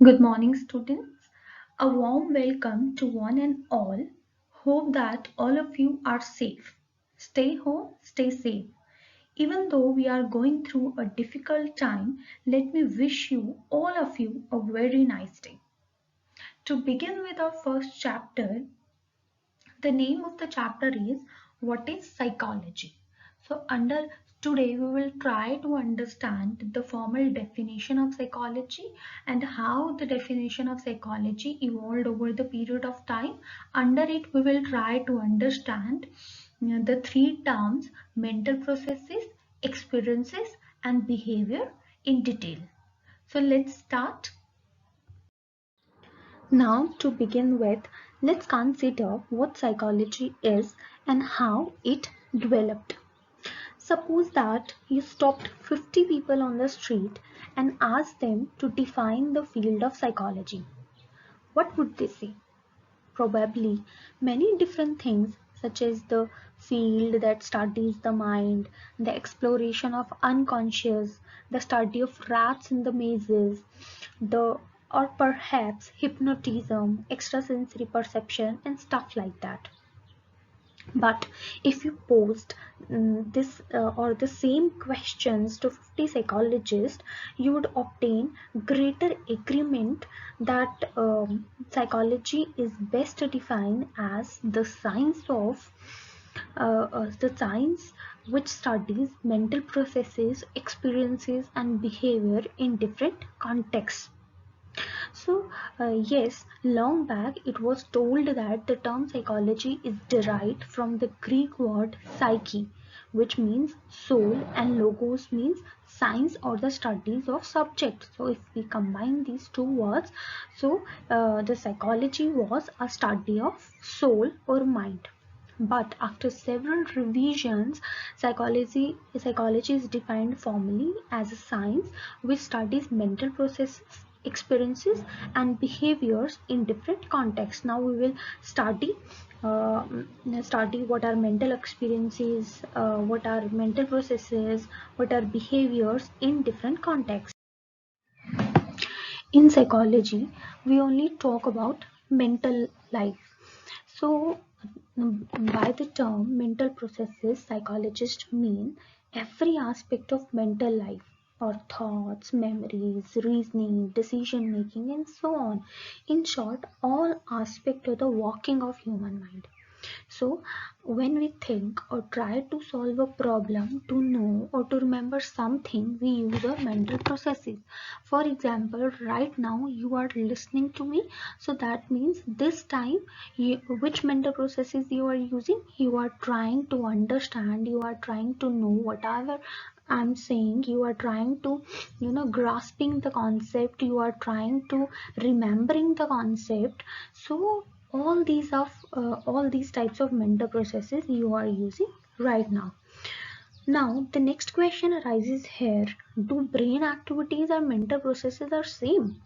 Good morning, students. A warm welcome to one and all. Hope that all of you are safe. Stay home, stay safe. Even though we are going through a difficult time, let me wish you, all of you, a very nice day. To begin with our first chapter, the name of the chapter is What is Psychology? So, under today, we will try to understand the formal definition of psychology and how the definition of psychology evolved over the period of time. Under it, we will try to understand the three terms mental processes, experiences, and behavior in detail. So, let's start. Now, to begin with, let's consider what psychology is and how it developed. Suppose that you stopped 50 people on the street and asked them to define the field of psychology. What would they say? Probably many different things, such as the field that studies the mind, the exploration of unconscious, the study of rats in the mazes, the or perhaps hypnotism, extrasensory perception, and stuff like that. But if you posed this or the same questions to 50 psychologists, you would obtain greater agreement that psychology is best defined as the science which studies mental processes, experiences, and behavior in different contexts. So, yes, long back it was told that the term psychology is derived from the Greek word psyche, which means soul, and logos means science or the studies of subject. So, if we combine these two words, so the psychology was a study of soul or mind. But after several revisions, psychology is defined formally as a science which studies mental processes, experiences, and behaviors in different contexts. Now we will uh, study what are mental experiences, what are mental processes, what are behaviors in different contexts. In psychology, we only talk about mental life. So, by the term mental processes, psychologists mean every aspect of mental life or thoughts, memories, reasoning, decision making, and so on. In short, all aspect of the working of human mind. So, when we think or try to solve a problem, to know or to remember something, we use our mental processes. For example, right now you are listening to me, so that means this time, which mental processes you are using? You are trying to understand, you are trying to know whatever I'm saying, you are trying to, grasping the concept, you are trying to remembering the concept. So all these types of mental processes you are using right now. Now the next question arises here: do brain activities or mental processes are same?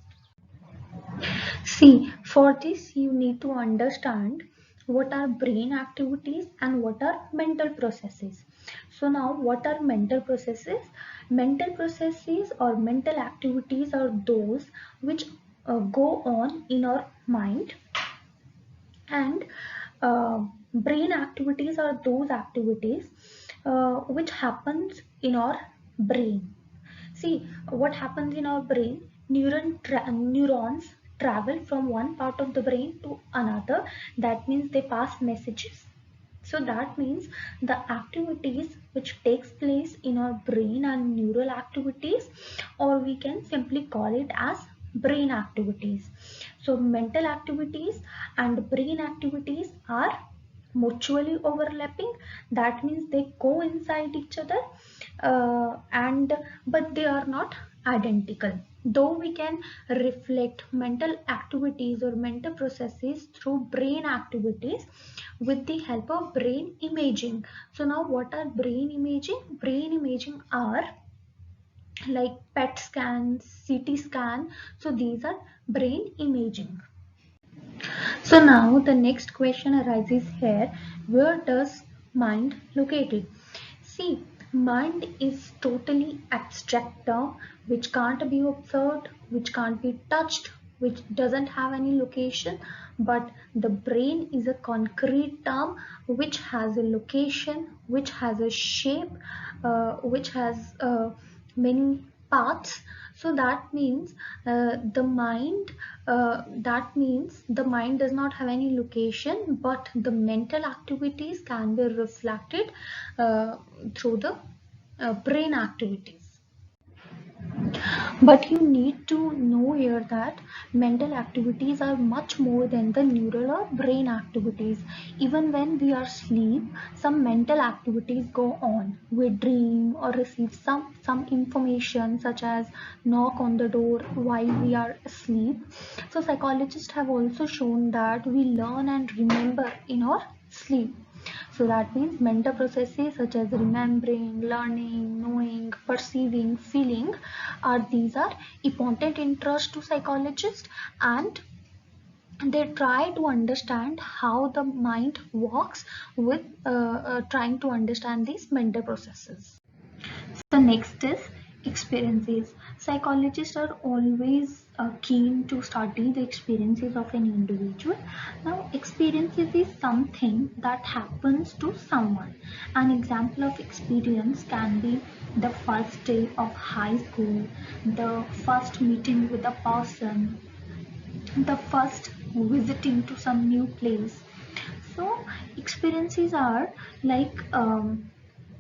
See, for this you need to understand what are brain activities and what are mental processes. So now what are mental processes? Mental processes or mental activities are those which go on in our mind, and brain activities are those activities which happens in our brain. See, what happens in our brain? Neurons travel from one part of the brain to another. That means they pass messages. So that means the activities which takes place in our brain are neural activities, or we can simply call it as brain activities. So mental activities and brain activities are mutually overlapping. That means they coincide each other, and but they are not identical. Though we can reflect mental activities or mental processes through brain activities with the help of brain imaging. So now what are brain imaging? Brain imaging are like PET scans, CT scan. So these are brain imaging. So now the next question arises here: where does mind located? See, mind is totally abstract term which can't be observed, which can't be touched, which doesn't have any location, but the brain is a concrete term which has a location, which has a shape, which has many parts. So that means that means the mind does not have any location, but the mental activities can be reflected through the brain activities. But you need to know here that mental activities are much more than the neural or brain activities. Even when we are asleep, some mental activities go on. We dream or receive some information, such as knock on the door while we are asleep. So psychologists have also shown that we learn and remember in our sleep. So that means mental processes such as remembering, learning, knowing, perceiving, feeling these are important interest to psychologists, and they try to understand how the mind works with trying to understand these mental processes. The next is experiences. Psychologists are always keen to study the experiences of an individual. Now, experiences is something that happens to someone. An example of experience can be the first day of high school, the first meeting with a person, the first visiting to some new place. So experiences are like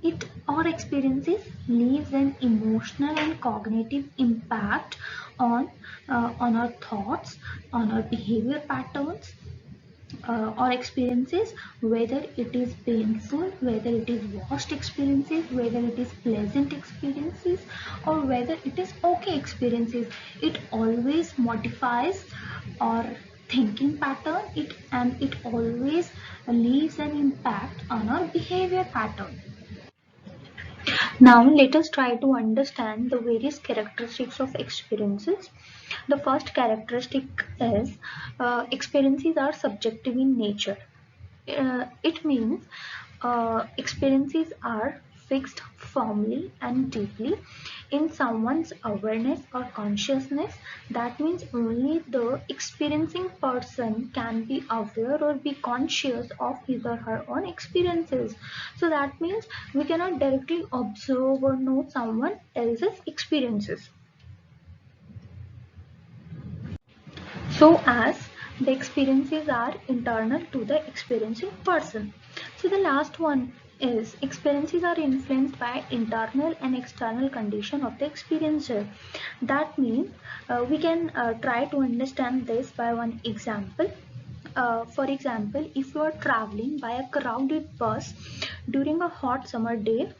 it our experiences leaves an emotional and cognitive impact on our thoughts, on our behavior patterns, or experiences, whether it is painful, whether it is worst experiences, whether it is pleasant experiences, or whether it is okay experiences. It always modifies our thinking pattern, it always leaves an impact on our behavior pattern. Now let us try to understand the various characteristics of experiences. The first characteristic is experiences are subjective in nature. It means experiences are fixed firmly and deeply in someone's awareness or consciousness. That means only the experiencing person can be aware or be conscious of his or her own experiences. So that means we cannot directly observe or know someone else's experiences. So as the experiences are internal to the experiencing person. So the last one is experiences are influenced by internal and external condition of the experiencer. That means we can try to understand this by one example. For example, if you are traveling by a crowded bus during a hot summer day,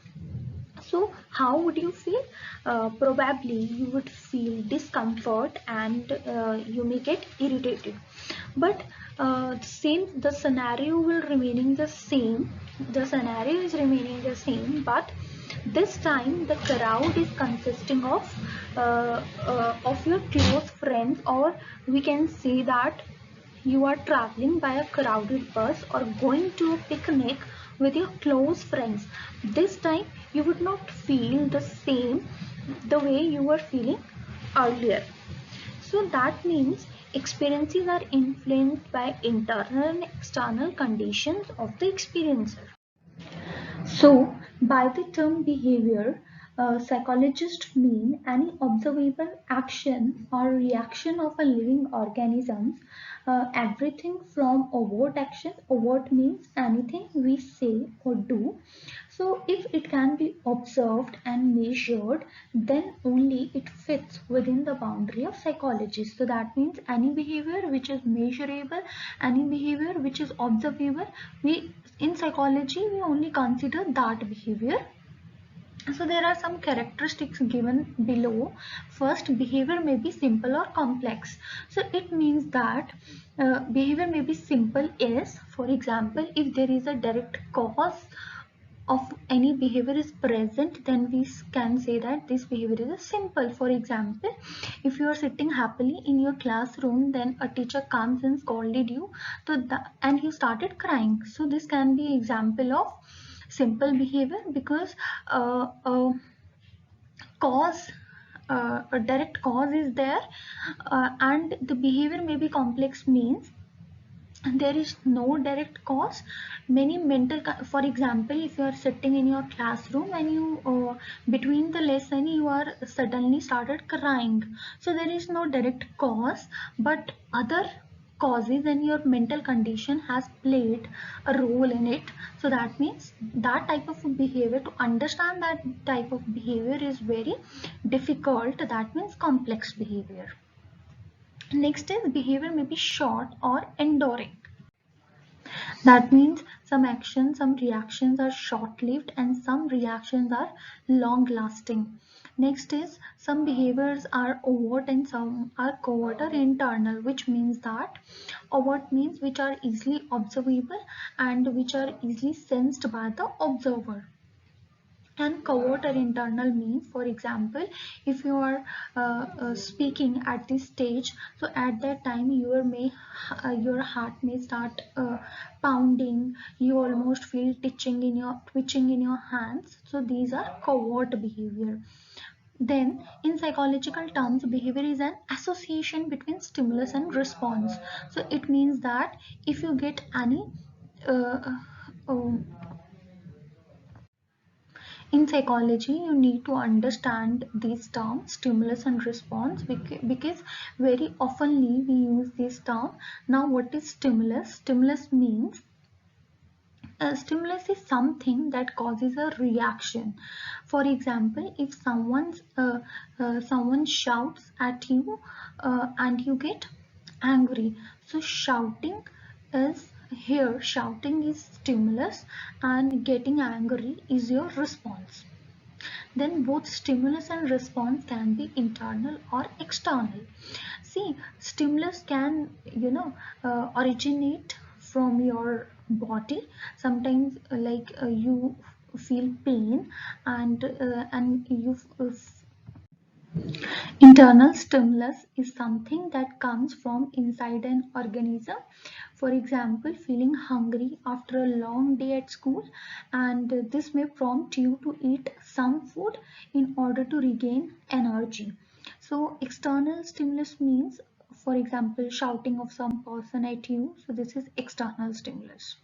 so how would you feel? Probably you would feel discomfort and you may get irritated. But same, the scenario will remaining the same. The scenario is remaining the same, but this time the crowd is consisting of your close friends, or we can say that you are traveling by a crowded bus or going to a picnic with your close friends. This time you would not feel the same the way you were feeling earlier. So that means experiences are influenced by internal and external conditions of the experiencer. So, by the term behavior, psychologists mean any observable action or reaction of a living organism. Everything from overt action, overt means anything we say or do. So, if it can be observed and measured, then only it fits within the boundary of psychology. So, that means any behavior which is measurable, any behavior which is observable, we in psychology we only consider that behavior. So there are some characteristics given below. First, behavior may be simple or complex. So it means that behavior may be simple is, for example, if there is a direct cause of any behavior is present, then we can say that this behavior is simple. For example, if you are sitting happily in your classroom, then a teacher comes and scolded you, and you started crying. So this can be example of simple behavior, because cause a direct cause is there, and the behavior may be complex means there is no direct cause. Many for example, if you are sitting in your classroom and you between the lesson you are suddenly started crying, so there is no direct cause, but other causes and your mental condition has played a role in it. So that means that type of behavior, to understand that type of behavior is very difficult. That means complex behavior. Next is behavior may be short or enduring. That means some actions, some reactions are short-lived and some reactions are long-lasting. Next is some behaviors are overt and some are covert or internal, which means that overt means which are easily observable and which are easily sensed by the observer. And covert or internal means, for example, if you are speaking at this stage, so at that time your heart may start pounding, you almost feel twitching in your hands, so these are covert behavior. Then in psychological terms, behavior is an association between stimulus and response. So it means that if you get any uh, um, in psychology, you need to understand these terms, stimulus and response, because very oftenly we use this term. Now, what is stimulus? Stimulus means stimulus is something that causes a reaction. For example, if someone shouts at you and you get angry, so shouting is stimulus and getting angry is your response. Then both stimulus and response can be internal or external. See, stimulus can, originate from your body. Sometimes, you feel pain, and internal stimulus is something that comes from inside an organism. For example, feeling hungry after a long day at school, and this may prompt you to eat some food in order to regain energy. So, external stimulus means, for example, shouting of some person at you. So, this is external stimulus.